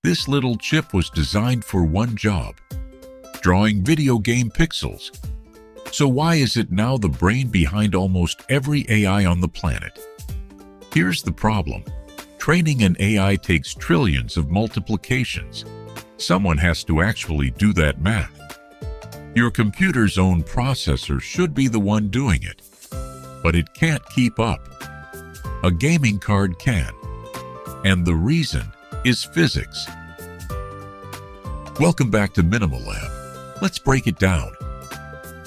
This little chip was designed for one job: drawing video game pixels. So why is it now the brain behind almost every AI on the planet? Here's the problem. Training an AI takes trillions of multiplications. Someone has to actually do that math. Your computer's own processor should be the one doing it, but it can't keep up. A gaming card can, and the reason is physics. Welcome back to Minimal Lab. Let's break it down.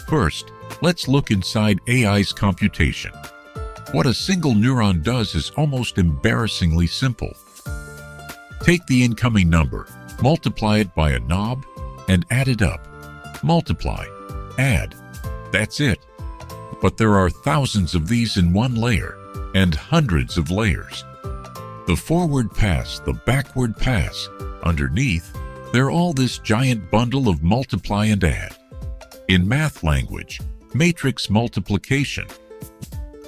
First, let's look inside AI's computation. What a single neuron does is almost embarrassingly simple. Take the incoming number, multiply it by a knob, and add it up. Multiply, add. That's it. But there are thousands of these in one layer, and hundreds of layers. The forward pass, the backward pass. Underneath, they're all this giant bundle of multiply and add. In math language, matrix multiplication.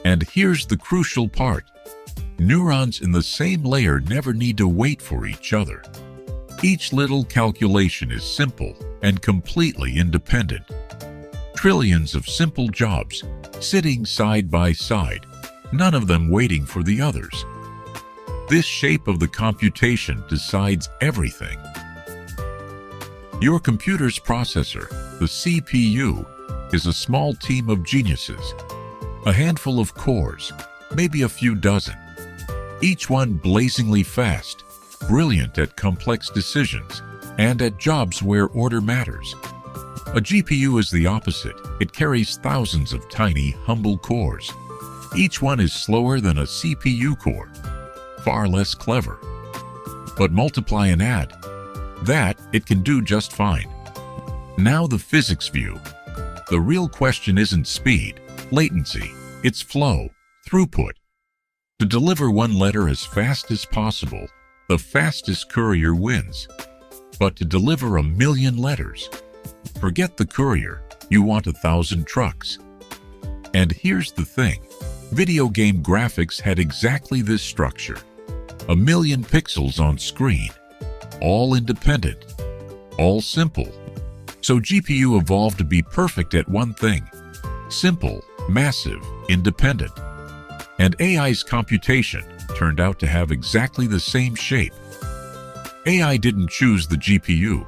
And here's the crucial part. Neurons in the same layer never need to wait for each other. Each little calculation is simple and completely independent. Trillions of simple jobs sitting side by side, none of them waiting for the others. This shape of the computation decides everything. Your computer's processor, the CPU, is a small team of geniuses. A handful of cores, maybe a few dozen. Each one blazingly fast, brilliant at complex decisions, and at jobs where order matters. A GPU is the opposite. It carries thousands of tiny, humble cores. Each one is slower than a CPU core, far less clever. But multiply and add, that it can do just fine. Now the physics view. The real question isn't speed, latency, it's flow, throughput. To deliver one letter as fast as possible, the fastest courier wins. But to deliver 1,000,000 letters, forget the courier, you want 1,000 trucks. And here's the thing, video game graphics had exactly this structure. 1,000,000 pixels on screen, all independent, all simple. So GPU evolved to be perfect at one thing: simple, massive, independent. And AI's computation turned out to have exactly the same shape. AI didn't choose the GPU.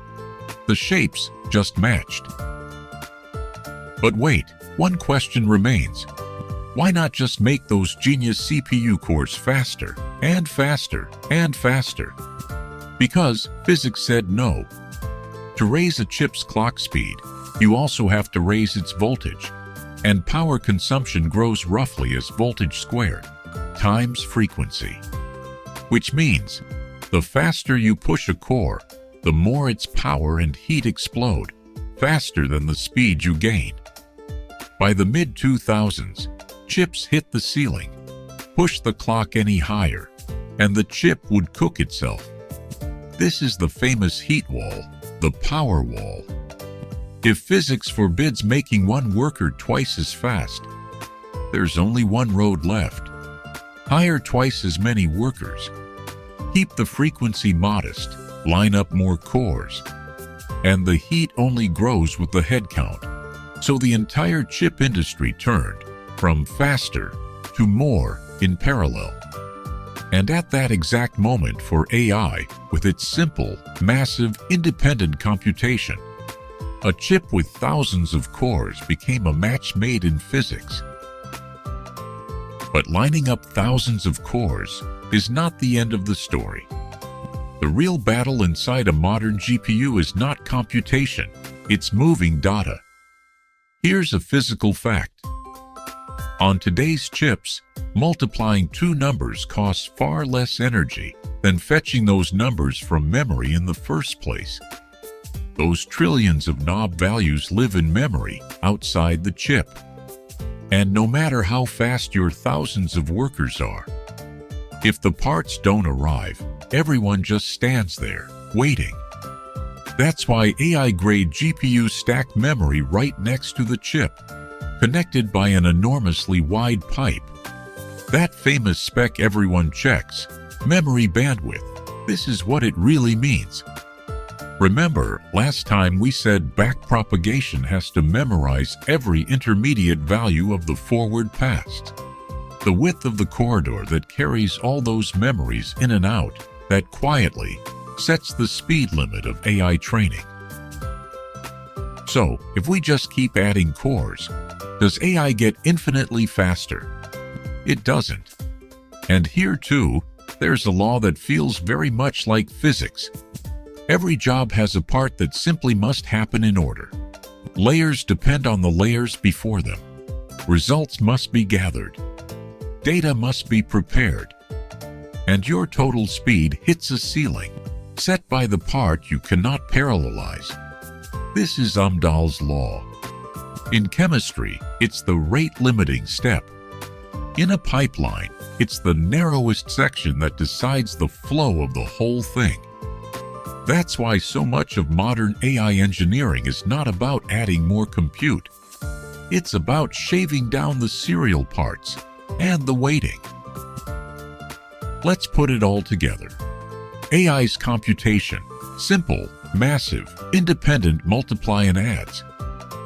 The shapes just matched. But wait, one question remains. Why not just make those genius CPU cores faster, and faster, and faster? Because physics said no. To raise a chip's clock speed, you also have to raise its voltage. And power consumption grows roughly as voltage squared times frequency. Which means, the faster you push a core, the more its power and heat explode, faster than the speed you gain. By the mid-2000s, chips hit the ceiling. Push the clock any higher, and the chip would cook itself. This is the famous heat wall, the power wall. If physics forbids making one worker twice as fast, there's only one road left. Hire twice as many workers. Keep the frequency modest, line up more cores. And the heat only grows with the head count. So the entire chip industry turned from faster to more in parallel. And at that exact moment for AI, with its simple, massive, independent computation, a chip with thousands of cores became a match made in physics. But lining up thousands of cores is not the end of the story. The real battle inside a modern GPU is not computation, it's moving data. Here's a physical fact. On today's chips, multiplying two numbers costs far less energy than fetching those numbers from memory in the first place. Those trillions of knob values live in memory outside the chip. And no matter how fast your thousands of workers are, if the parts don't arrive, everyone just stands there, waiting. That's why AI-grade GPUs stack memory right next to the chip, connected by an enormously wide pipe. That famous spec everyone checks, memory bandwidth. This is what it really means. Remember, last time we said backpropagation has to memorize every intermediate value of the forward passed. The width of the corridor that carries all those memories in and out, that quietly sets the speed limit of AI training. So, if we just keep adding cores, does AI get infinitely faster? It doesn't. And here too, there's a law that feels very much like physics. Every job has a part that simply must happen in order. Layers depend on the layers before them. Results must be gathered. Data must be prepared. And your total speed hits a ceiling, set by the part you cannot parallelize. This is Amdahl's law. In chemistry, it's the rate-limiting step. In a pipeline, it's the narrowest section that decides the flow of the whole thing. That's why so much of modern AI engineering is not about adding more compute. It's about shaving down the serial parts and the waiting. Let's put it all together. AI's computation: simple, massive, independent multiply and adds.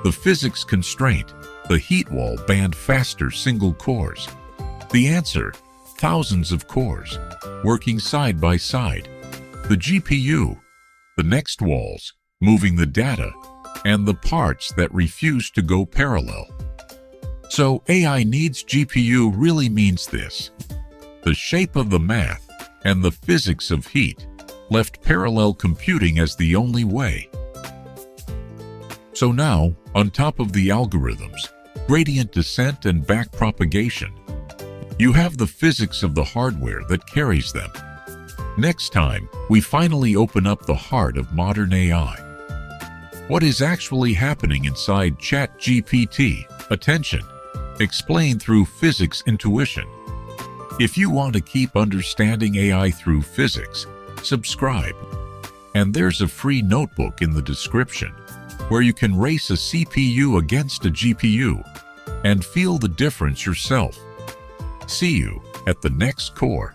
The physics constraint: the heat wall banned faster single cores. The answer: thousands of cores, working side by side. The GPU: the next walls, moving the data, and the parts that refuse to go parallel. So AI needs GPU really means this: the shape of the math and the physics of heat left parallel computing as the only way. So now, on top of the algorithms, gradient descent and backpropagation, you have the physics of the hardware that carries them. Next time, we finally open up the heart of modern AI. What is actually happening inside ChatGPT? Attention! Explained through physics intuition. If you want to keep understanding AI through physics, subscribe. And there's a free notebook in the description where you can race a CPU against a GPU and feel the difference yourself. See you at the next core.